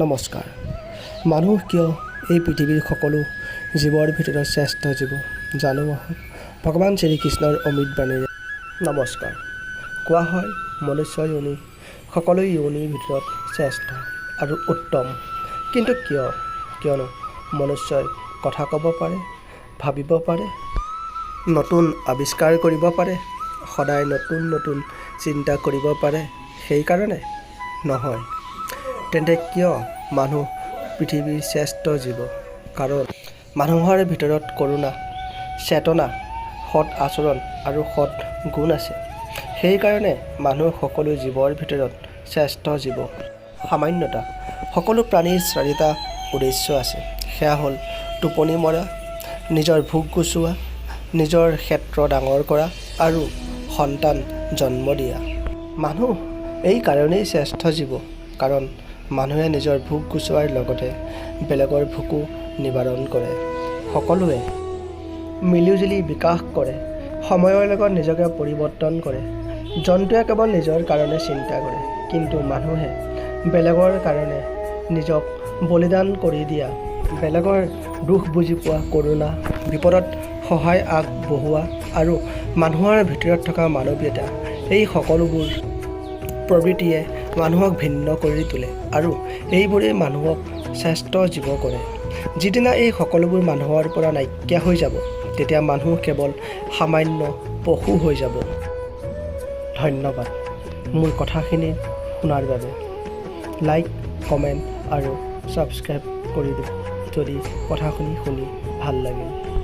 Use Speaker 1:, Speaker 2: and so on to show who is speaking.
Speaker 1: নমস্কাৰ। মানুহ কিয় এই পৃথিৱীৰ সকলো জীৱৰ ভিতৰত শ্ৰেষ্ঠ জীৱ জানো আহক ভগৱান শ্ৰীকৃষ্ণৰ অমৃত বাণীৰে। নমস্কাৰ। কোৱা হয় মনুষ্য যোনি সকলো যোনিৰ ভিতৰত শ্ৰেষ্ঠ আৰু উত্তম। কিন্তু কিয়নো মনুষ্যই কথা ক'ব পাৰে, ভাবিব পাৰে, নতুন আৱিষ্কাৰ কৰিব পাৰে, সদায় নতুন নতুন চিন্তা কৰিব পাৰে, সেইকাৰণে নহয়। তেন্তে কিয় মানুহ পৃথিৱীৰ শ্ৰেষ্ঠ জীৱ? কাৰণ মানুহৰ ভিতৰত কৰোণা, চেতনা, সৎ আচৰণ আৰু সৎ গুণ আছে। সেইকাৰণে মানুহ সকলো জীৱৰ ভিতৰত শ্ৰেষ্ঠ জীৱ। সামান্যতা সকলো প্ৰাণীৰ চাৰিটা উদ্দেশ্য আছে। সেয়া হ'ল টোপনি মৰা, নিজৰ ভোক গুচোৱা, নিজৰ ক্ষেত্ৰ ডাঙৰ কৰা আৰু সন্তান জন্ম দিয়া। মানুহ এই কাৰণেই শ্ৰেষ্ঠ জীৱ, কাৰণ মানুহে নিজৰ ভোক গুচোৱাৰ লগতে বেলেগৰ ভোকো নিবাৰণ কৰে। সকলোৱে মিলিজুলি বিকাশ কৰে, সময়ৰ লগত নিজকে পৰিৱৰ্তন কৰে। জন্তুৱে কেৱল নিজৰ কাৰণে চিন্তা কৰে, কিন্তু মানুহে বেলেগৰ কাৰণে নিজক বলিদান কৰি দিয়া, বেলেগৰ দুখ বুজি পোৱা, কৰোণা, বিপদত সহায় আগবঢ়োৱা আৰু মানুহৰ ভিতৰত থকা মানৱীয়তা, এই সকলোবোৰ প্ৰবৃত্তিয়ে মানুহক ভিন্ন কৰি তোলে আৰু এইবোৰেই মানুহক শ্ৰেষ্ঠ জীৱ কৰে। যিদিনা এই সকলোবোৰ মানুহৰ পৰা নাইকিয়া হৈ যাব, তেতিয়া মানুহ কেৱল সামান্য পশু হৈ যাব। ধন্যবাদ মোৰ কথাখিনি শুনাৰ বাবে। লাইক, কমেণ্ট আৰু ছাবস্ক্ৰাইব কৰি দিব যদি কথাখিনি শুনি ভাল লাগিল।